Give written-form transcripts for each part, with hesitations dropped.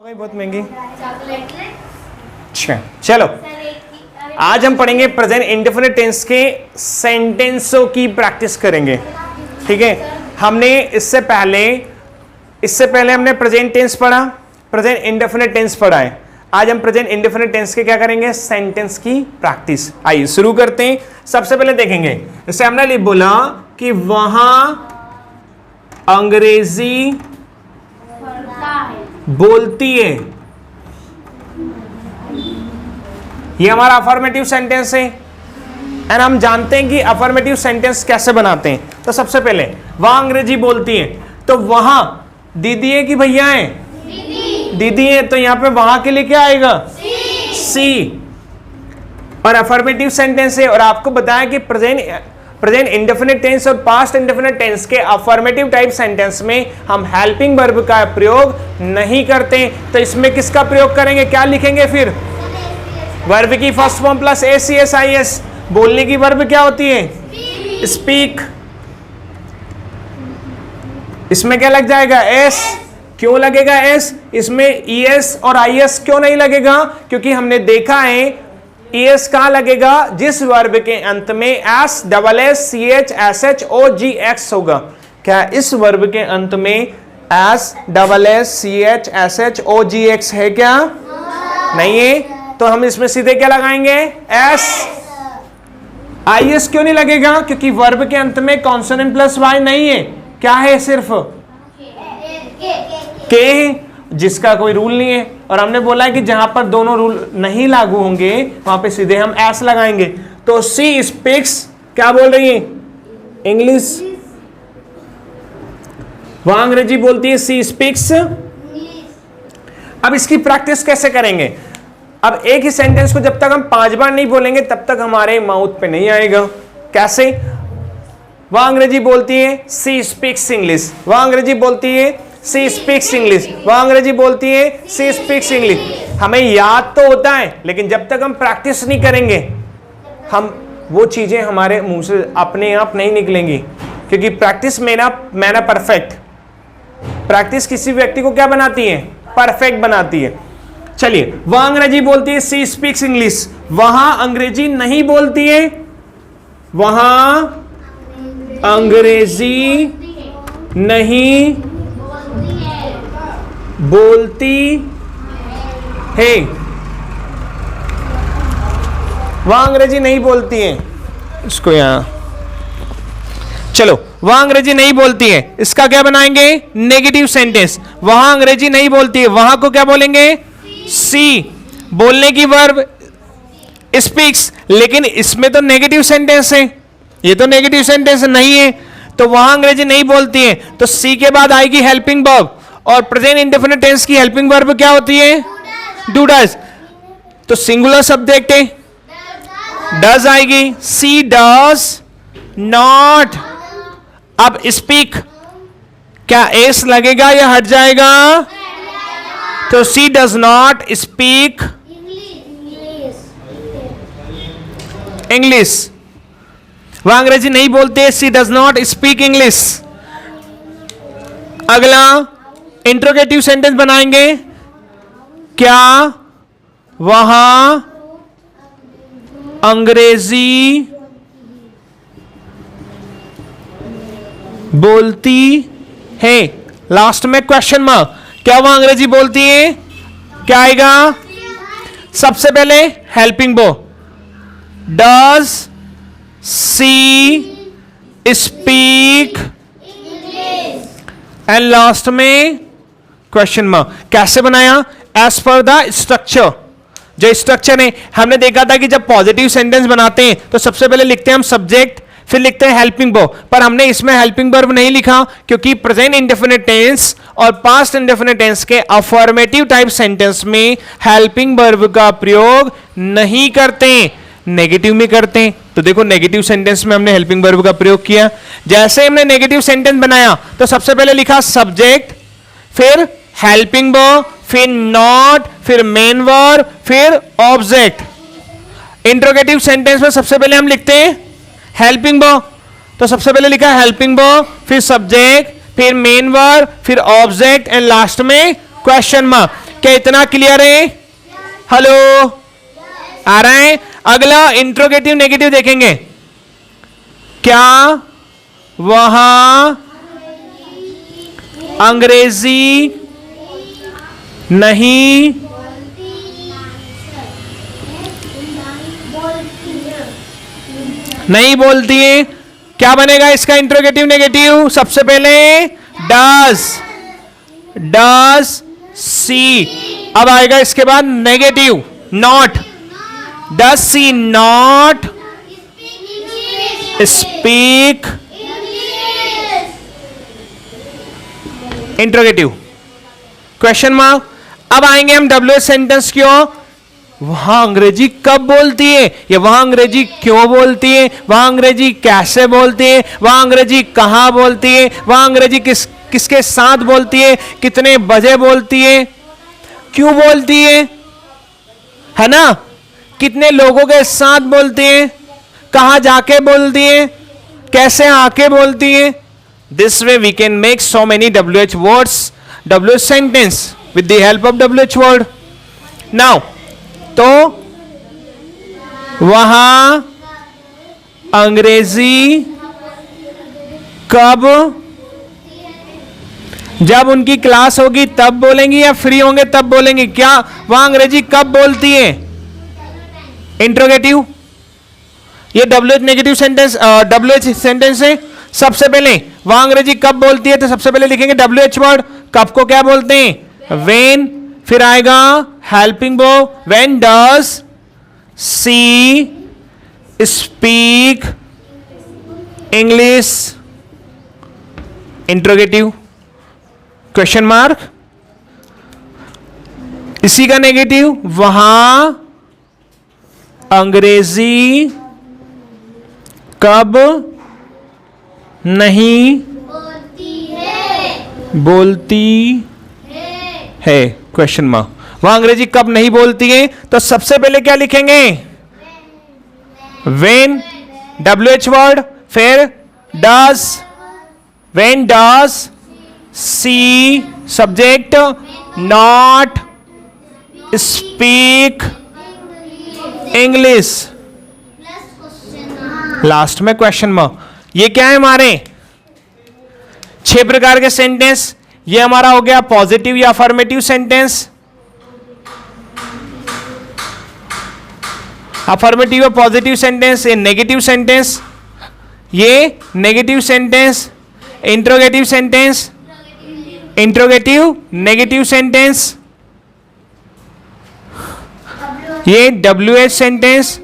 बहुत महंगी। अच्छा चलो, आज हम पढ़ेंगे प्रेजेंट इंडेफिनिट टेंस के सेंटेंसों की प्रैक्टिस करेंगे। ठीक है, हमने इससे पहले हमने प्रेजेंट टेंस पढ़ा, प्रेजेंट इंडेफिनिट टेंस पढ़ा है। आज हम प्रेजेंट इंडेफिनिट टेंस के क्या करेंगे, सेंटेंस की प्रैक्टिस। आइए शुरू करते हैं। सबसे पहले देखेंगे, जैसे हमने बोला कि वहां अंग्रेजी बोलती है, ये हमारा अफर्मेटिव सेंटेंस है एंड हम जानते हैं कि अफर्मेटिव सेंटेंस कैसे बनाते हैं। तो सबसे पहले वहां अंग्रेजी बोलती है, तो वहां दीदी है कि भैया है? दीदी है, तो यहां पे वहां के लिए क्या आएगा? सी। और अफर्मेटिव सेंटेंस है, और आपको बताया कि प्रेजेंट इंडेफिनिट टेंस और पास्ट इंडेफिनिट टेंस के अफर्मेटिव टाइप सेंटेंस में हम हेल्पिंग वर्ब का प्रयोग नहीं करते। तो इसमें किसका प्रयोग करेंगे, क्या लिखेंगे? फिर वर्ब की फर्स्ट फॉर्म प्लस ACSIS। बोलने की वर्ब क्या होती है? स्पीक। इसमें क्या लग जाएगा? S। क्यों लगेगा S? इसमें ES और IS क्यों नहीं लगेगा? क्योंकि हमने देखा है ES कहां लगेगा? जिस वर्ब के अंत में SSSCHSHOGX होगा। क्या इस वर्ब के अंत में SSSCHSHOGX है क्या? नहीं है, तो हम इसमें सीधे क्या लगाएंगे? S। IS क्यों नहीं लगेगा? क्योंकि वर्ब के अंत में कॉन्सोनेंट प्लस Y नहीं है, क्या है? सिर्फ K है, जिसका कोई रूल नहीं है। और हमने बोला है कि जहां पर दोनों रूल नहीं लागू होंगे वहां पे सीधे हम S लगाएंगे। तो सी स्पीक्स क्या बोल रही है? इंग्लिश। वहां अंग्रेजी बोलती है, सी स्पीक्स। अब इसकी प्रैक्टिस कैसे करेंगे? अब एक ही सेंटेंस को जब तक हम 5 बार नहीं बोलेंगे तब तक हमारे माउथ पे नहीं आएगा। कैसे? वह अंग्रेजी बोलती है, सी स्पीक्स इंग्लिश। वह अंग्रेजी बोलती है, सी स्पीक्स इंग्लिश। वह अंग्रेजी बोलती है, सी स्पीक्स इंग्लिश। हमें याद तो होता है, लेकिन जब तक हम प्रैक्टिस नहीं करेंगे हम वो चीजें हमारे मुंह से अपने आप नहीं निकलेंगी। क्योंकि प्रैक्टिस मैना परफेक्ट। प्रैक्टिस किसी व्यक्ति को क्या बनाती है? परफेक्ट बनाती है। चलिए, वह अंग्रेजी बोलती है, सी स्पीक्स इंग्लिश। वहां अंग्रेजी नहीं बोलती है, वहां अंग्रेजी नहीं बोलती है। वह अंग्रेजी नहीं बोलती है, इसको यहां चलो, वह अंग्रेजी नहीं बोलती है, इसका क्या बनाएंगे? Negative sentence. वहां अंग्रेजी नहीं बोलती है, वहां को क्या बोलेंगे? सी। बोलने की वर्ब स्पीक्स, लेकिन इसमें तो नेगेटिव सेंटेंस है, ये तो नेगेटिव सेंटेंस नहीं है। तो वहां अंग्रेजी नहीं बोलती है, तो सी के बाद आएगी हेल्पिंग वर्ब। और प्रेजेंट इंडेफिनिट टेंस की हेल्पिंग वर्ब क्या होती है? Do does. तो सिंगुलर सब्जेक्ट है, डज आएगी। सी डज नॉट। अब स्पीक, क्या एस लगेगा या हट जाएगा? तो सी डज नॉट स्पीक इंग्लिश। वह अंग्रेजी नहीं बोलते, सी डज नॉट स्पीक इंग्लिश। अगला इंट्रोगेटिव सेंटेंस बनाएंगे, क्या वहां अंग्रेजी बोलती है? लास्ट में क्वेश्चन मार्क। क्या वह अंग्रेजी बोलती है? क्या आएगा? सबसे पहले helping verb, does she speak, and last में क्वेश्चन मार्क। कैसे बनाया? As per the structure. जो स्ट्रक्चर है, हमने देखा था कि जब पॉजिटिव सेंटेंस बनाते हैं तो सबसे पहले लिखते हैं हम सब्जेक्ट, फिर लिखते हैं हेल्पिंग वर्ब। पर हमने इसमें हेल्पिंग वर्ब नहीं लिखा क्योंकि प्रेजेंट इंडेफिनिट टेंस और पास्ट इंडेफिनिट टेंस के अफर्मेटिव टाइप सेंटेंस में हेल्पिंग वर्ब का प्रयोग नहीं करते, नेगेटिव में करते हैं। तो देखो, नेगेटिव सेंटेंस में हमने हेल्पिंग वर्ब का प्रयोग किया। जैसे हमने नेगेटिव सेंटेंस बनाया तो सबसे पहले लिखा सब्जेक्ट, फिर हेल्पिंग वर्ब, फिर नॉट, फिर मेन वर्ब, फिर ऑब्जेक्ट। इंट्रोगेटिव सेंटेंस में सबसे पहले हम लिखते हैं हेल्पिंग वर्ब, तो सबसे पहले लिखा हेल्पिंग वर्ब, फिर सब्जेक्ट, फिर मेन वर्ब, फिर ऑब्जेक्ट एंड लास्ट में क्वेश्चन मार्क। क्या इतना क्लियर है? हेलो, आ रहा है? अगला इंट्रोगेटिव नेगेटिव देखेंगे। क्या वहां अंग्रेजी नहीं बोलती है? क्या बनेगा इसका इंट्रोगेटिव नेगेटिव? सबसे पहले डज सी। अब आएगा इसके बाद negative not. Does she not speak interrogative question mark. अब आएंगे हम डब्ल्यूएच सेंटेंस। क्यों? वहां अंग्रेजी कब बोलती है, या वहां अंग्रेजी क्यों बोलती है, वहां अंग्रेजी कैसे बोलती है, वहां अंग्रेजी कहां बोलती है, वहां अंग्रेजी किसके साथ बोलती है, कितने बजे बोलती है, क्यों बोलती है ना? कितने लोगों के साथ बोलती है, कहां जाके बोलती है, कैसे आके बोलती है। This way we can make so many WH words, WH sentence with the help of WH word. Now तो वहां अंग्रेजी कब, जब उनकी क्लास होगी तब बोलेंगी, या फ्री होंगे तब बोलेंगी? क्या वहां अंग्रेजी कब बोलती है? इंट्रोगेटिव। ये WH negative sentence, WH sentence है। सबसे पहले वहां अंग्रेजी कब बोलती है, तो सबसे पहले लिखेंगे WH वर्ड। कब को क्या बोलते हैं? वेन। फिर आएगा helping verb, when does she speak English interrogative question mark. इसी का नेगेटिव, वहां अंग्रेजी कब नहीं बोलती है क्वेश्चन मार्क। वहां अंग्रेजी कब नहीं बोलती है, तो सबसे पहले क्या लिखेंगे? When, WH word. फिर does, when does she subject not speak English, last में क्वेश्चन मार्क। ये क्या है हमारे 6 प्रकार के सेंटेंस। ये हमारा हो गया पॉजिटिव या अफर्मेटिव सेंटेंस। अफर्मेटिव या पॉजिटिव सेंटेंस, ये नेगेटिव सेंटेंस, ये negative sentence, interrogative sentence, interrogative negative sentence, ये WH सेंटेंस,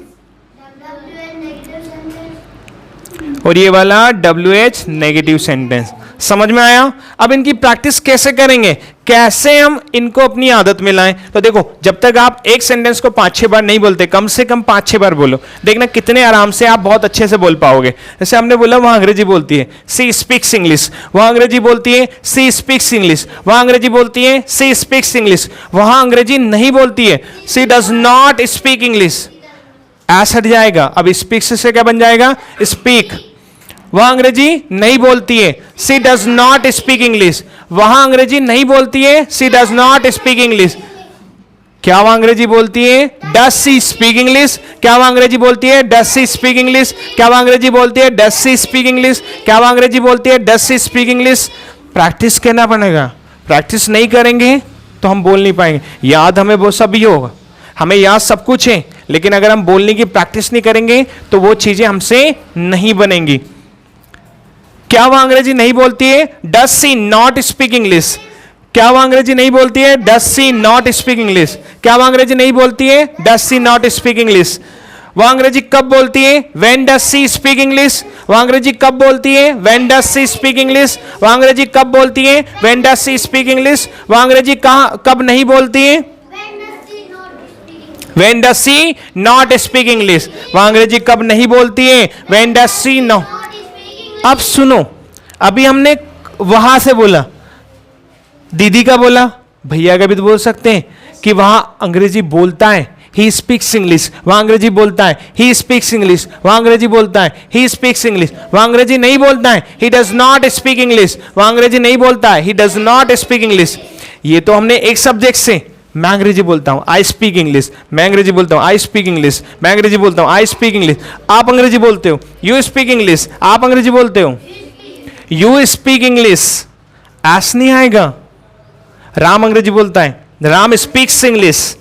और ये वाला WH नेगेटिव सेंटेंस। समझ में आया? अब इनकी प्रैक्टिस कैसे करेंगे, कैसे हम इनको अपनी आदत में लाएं? तो देखो, जब तक आप एक सेंटेंस को 5-6 बार नहीं बोलते, कम से कम 5-6 बार बोलो, देखना कितने आराम से आप बहुत अच्छे से बोल पाओगे। जैसे हमने बोला वहां अंग्रेजी बोलती है, सी स्पीक्स इंग्लिश। वहां अंग्रेजी बोलती है, सी स्पीक्स इंग्लिश। वहां अंग्रेजी बोलती है, सी स्पीक्स इंग्लिश। वहां अंग्रेजी नहीं बोलती है, सी डज नॉट स्पीक इंग्लिश। ऐसा हट जाएगा। अब स्पीक्स से क्या बन जाएगा? स्पीक। वहां अंग्रेजी नहीं बोलती है, सी डज नॉट स्पीक इंग्लिश। वहां अंग्रेजी नहीं बोलती है, सी डज नॉट स्पीक इंग्लिश। क्या वहां अंग्रेजी बोलती है? Does she speak English. क्या वहां अंग्रेजी बोलती है? Does she speak English. क्या वहां अंग्रेजी बोलती है? Does she speak English. क्या वहां अंग्रेजी बोलती है? Does she speak English. Practice करना पड़ेगा। प्रैक्टिस नहीं करेंगे तो हम बोल नहीं पाएंगे। याद हमें वो सब ही होगा, हमें याद सब कुछ है, लेकिन अगर हम बोलने की प्रैक्टिस नहीं करेंगे तो वो चीजें हमसे नहीं बनेंगी। क्या वह अंग्रेजी नहीं बोलती है? Does she not speak English. क्या वह अंग्रेजी नहीं बोलती है? Does she not speak English. क्या वह अंग्रेजी नहीं बोलती है? Does she not speak English. वह अंग्रेजी कब बोलती है? When does she speak English. वह अंग्रेजी कब बोलती है? When does she speak English. वह अंग्रेजी कब बोलती है? When does she speak English. वह अंग्रेजी कब नहीं बोलती है? When does she not speak English. वह अंग्रेजी कब नहीं बोलती है? When does she not. अब सुनो, अभी हमने वहां से बोला, दीदी का बोला, भैया का भी तो बोल सकते हैं कि वहां अंग्रेजी बोलता है, ही स्पीक्स इंग्लिश। वहां अंग्रेजी बोलता है, ही स्पीक्स इंग्लिश। वहां अंग्रेजी बोलता है, ही स्पीक्स इंग्लिश। वहां अंग्रेजी नहीं बोलता है, he does not speak English. वहां अंग्रेजी नहीं बोलता है, he does not speak English. ये तो हमने एक सब्जेक्ट से मैं अंग्रेजी बोलता हूं, आई स्पीक इंग्लिश। मैं अंग्रेजी बोलता हूं, आई स्पीक इंग्लिश। मैं अंग्रेजी बोलता हूं, आई स्पीक इंग्लिश। आप अंग्रेजी बोलते हो, यू स्पीक इंग्लिश। आप अंग्रेजी बोलते हो, यू स्पीक इंग्लिश। एस नहीं आएगा। राम अंग्रेजी बोलता है, राम स्पीक्स इंग्लिश।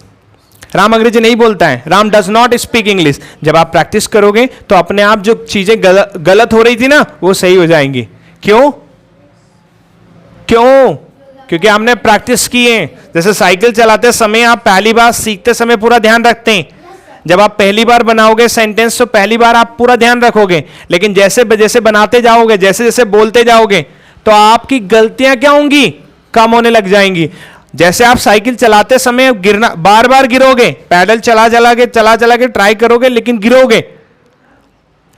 राम अंग्रेजी नहीं बोलता है, Ram does not speak English. जब आप प्रैक्टिस करोगे तो अपने आप जो चीजें गलत हो रही थी ना, वो सही हो जाएंगी। क्यों? क्यों? क्योंकि हमने प्रैक्टिस की है। जैसे साइकिल चलाते समय आप पहली बार सीखते समय पूरा ध्यान रखते हैं। जब आप पहली बार बनाओगे सेंटेंस तो पहली बार आप पूरा ध्यान रखोगे, लेकिन जैसे जैसे बनाते जाओगे, जैसे जैसे बोलते जाओगे, तो आपकी गलतियां क्या होंगी? कम होने लग जाएंगी। जैसे आप साइकिल चलाते समय गिरना, बार बार गिरोगे, पैडल चला चला के ट्राई करोगे लेकिन गिरोगे,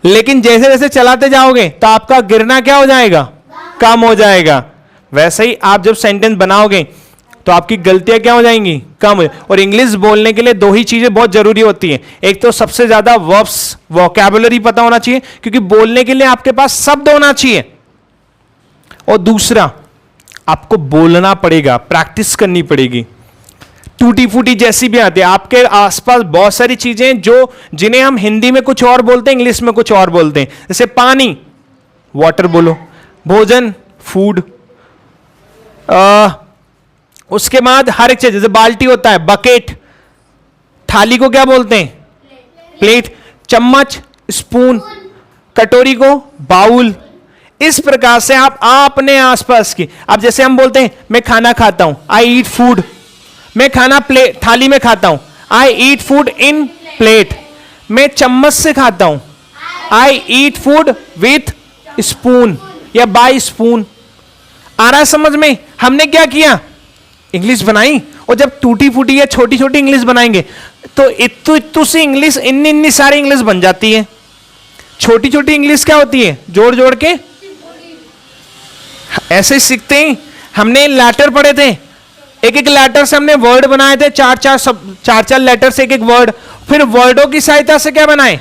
लेकिन जैसे जैसे चलाते जाओगे तो आपका गिरना क्या हो जाएगा? कम हो जाएगा। वैसे ही आप जब सेंटेंस बनाओगे तो आपकी गलतियां क्या हो जाएंगी? कम हो। और इंग्लिश बोलने के लिए दो ही चीजें बहुत जरूरी होती हैं। एक तो सबसे ज्यादा वर्ब्स, वोकैबुलरी पता होना चाहिए, क्योंकि बोलने के लिए आपके पास शब्द होना चाहिए। और दूसरा, आपको बोलना पड़ेगा, प्रैक्टिस करनी पड़ेगी। टूटी फूटी जैसी भी आती है, आपके आसपास बहुत सारी चीजें जो जिन्हें हम हिंदी में कुछ और बोलते हैं, इंग्लिश में कुछ और बोलते हैं। जैसे पानी, वाटर बोलो। भोजन, फूड। उसके बाद हर एक चीज, जैसे बाल्टी होता है, बकेट। थाली को क्या बोलते हैं? प्लेट। चम्मच, स्पून। कटोरी को बाउल। इस प्रकार से आप अपने आसपास की, अब जैसे हम बोलते हैं मैं खाना खाता हूं, आई ईट फूड। मैं खाना प्लेट, थाली में खाता हूं, आई ईट फूड इन प्लेट। मैं चम्मच से खाता हूं, आई ईट फूड विथ स्पून या बाय स्पून। आ रहा है समझ में? हमने क्या किया? इंग्लिश बनाई। और जब टूटी फूटी या छोटी छोटी इंग्लिश बनाएंगे तो इतु इतु सी इंग्लिश, इन्नी सारी इंग्लिश बन जाती है। छोटी छोटी इंग्लिश क्या होती है? जोड़ जोड़ के ऐसे सीखते हैं। हमने लेटर पढ़े थे, एक एक लेटर से हमने वर्ड बनाए थे, चार चार लेटर से एक एक वर्ड। फिर वर्डों की सहायता से क्या बनाए?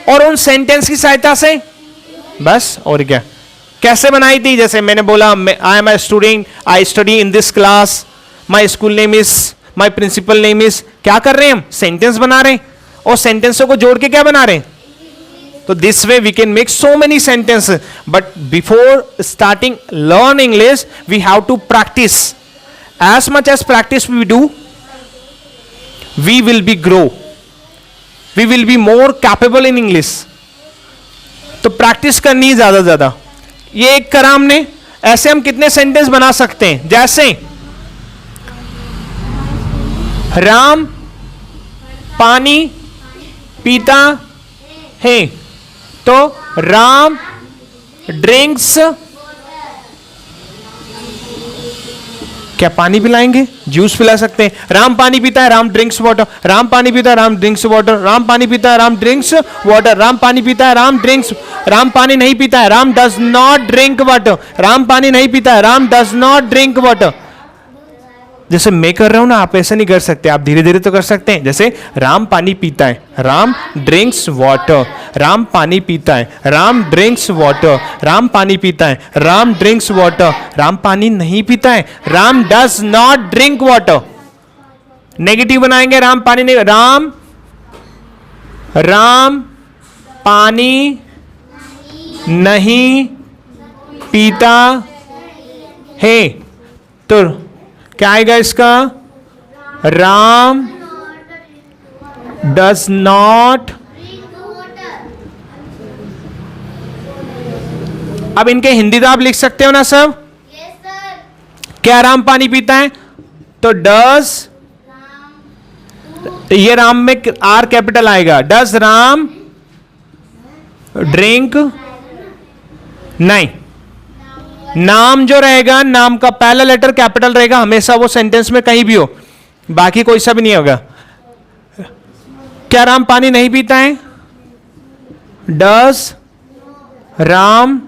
और उन सेंटेंस की सहायता से, बस। और क्या कैसे बनाई थी? जैसे मैंने बोला, I am a student, I study in this class, my school name is, my principal name is. क्या कर रहे हैं हम? सेंटेंस बना रहे हैं, और सेंटेंसों को जोड़ के क्या बना रहे हैं? तो this way we can make so many sentences, but before starting learn English we have to practice. As much as practice we do, we will be grow, we will be more capable in English. तो practice करनी है ज्यादा। ये एक करा हमने। ऐसे हम कितने सेंटेंस बना सकते हैं? जैसे राम पानी पीता है, तो राम ड्रिंक्स, क्या पानी पिलाएंगे? जूस पिला सकते हैं। राम पानी पीता है, राम ड्रिंक्स वाटर। राम पानी पीता है, राम ड्रिंक्स वाटर। राम पानी पीता है, राम ड्रिंक्स वाटर। राम पानी पीता है, राम ड्रिंक्स। राम पानी नहीं पीता है, Ram does not drink water. Ram पानी नहीं पीता है, Ram does not drink water. जैसे मैं कर रहा हूं ना, आप ऐसा नहीं कर सकते, आप धीरे धीरे तो कर सकते हैं। जैसे राम पानी पीता है, राम ड्रिंक्स वाटर। राम पानी पीता है, राम ड्रिंक्स वाटर। राम पानी पीता है, राम ड्रिंक्स वाटर। राम पानी नहीं पीता है, Ram does not drink water. Negative बनाएंगे, राम पानी नहीं, राम पानी नहीं पीता है। तो क्या आएगा इसका? Ram does not. अब इनके हिंदी तो आप लिख सकते हो ना सब? क्या राम पानी पीता है? तो डज, ये राम में आर कैपिटल आएगा। Does Ram drink? नहीं, नाम जो रहेगा, नाम का पहला लेटर कैपिटल रहेगा हमेशा, वो सेंटेंस में कहीं भी हो, बाकी कोई सा भी नहीं होगा। क्या राम पानी नहीं पीता है? Does Ram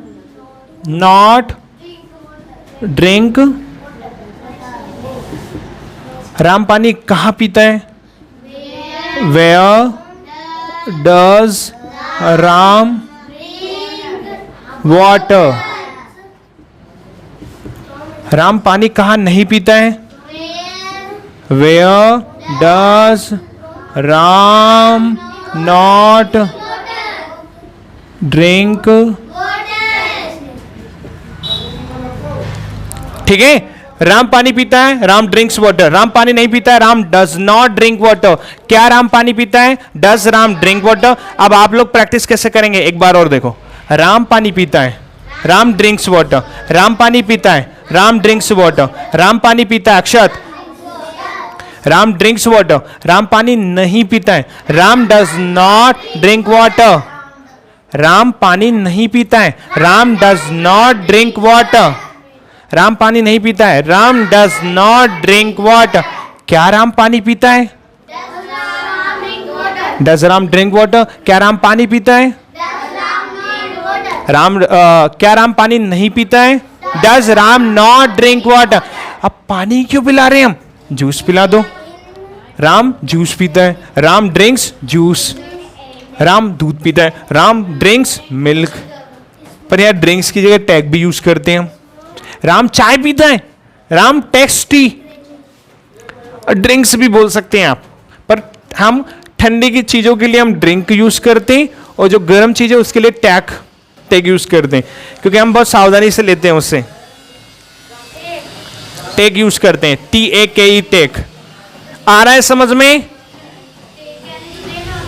not drink? Ram पानी कहां पीता है? Where does Ram water? Ram पानी कहां नहीं पीता है? Where does Ram not drink, ठीक है। राम पानी पीता है, राम ड्रिंक्स वाटर। राम पानी नहीं पीता है, Ram does not drink water. क्या राम पानी पीता है? Does Ram drink water. अब आप लोग प्रैक्टिस कैसे करेंगे एक बार और देखो। राम पानी पीता है, राम ड्रिंक्स वाटर। राम पानी पीता है, राम ड्रिंक्स वाटर। राम पानी पीता है, अक्षत, राम ड्रिंक्स वाटर। राम पानी नहीं पीता है, Ram does not drink water. Ram पानी नहीं पीता है, Ram does not drink water. Ram पानी नहीं पीता है, Ram does not drink water. क्या राम पानी पीता है? Does Ram drink water. क्या राम पानी पीता है? क्या राम पानी नहीं पीता है? Does Ram not drink water. अब पानी क्यों पिला रहे हैं हम? जूस पिला दो। राम जूस पीता है, राम ड्रिंक्स जूस। राम दूध पीता है, राम ड्रिंक्स मिल्क। पर यार ड्रिंक्स की जगह टैग भी यूज करते हैं हम। राम चाय पीता है, राम टेक्स टी। ड्रिंक्स भी बोल सकते हैं आप, पर हम ठंडी की चीजों के लिए हम ड्रिंक यूज करते हैं और जो गर्म चीज है उसके लिए टैग यूज करते हैं, क्योंकि हम बहुत सावधानी से लेते हैं उससे। टैग यूज करते हैं, TAKE टैग। आ रहा है समझ में?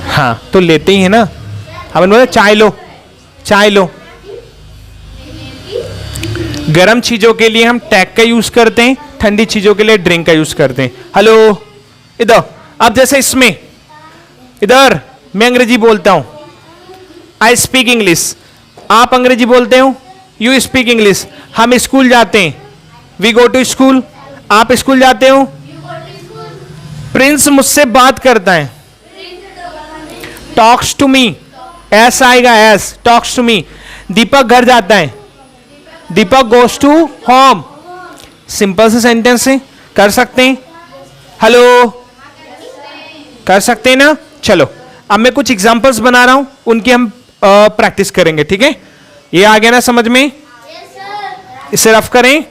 हाँ तो लेते ही है ना। हमने बोला चाय लो, चाय लो। गर्म चीजों के लिए हम टैग का यूज करते हैं, ठंडी चीजों के लिए ड्रिंक का यूज करते हैं। हेलो, इधर। अब जैसे इसमें इधर मैं अंग्रेजी बोलता हूं, आई स्पीक इंग्लिश। आप अंग्रेजी बोलते हो, यू स्पीक इंग्लिश। हम स्कूल जाते हैं, वी गो टू स्कूल। आप स्कूल जाते हो। प्रिंस मुझसे बात करता है, टॉक्स टू मी। एस आएगा, एस, टॉक्स टू मी। दीपक घर जाता है, दीपक गोस टू होम। सिंपल से सेंटेंस है, कर सकते हैं। हेलो, कर सकते हैं ना। चलो अब मैं कुछ एग्जांपल्स बना रहा हूं, उनकी हम प्रैक्टिस करेंगे, ठीक है। ये आ गया ना समझ में? इसे रफ करें।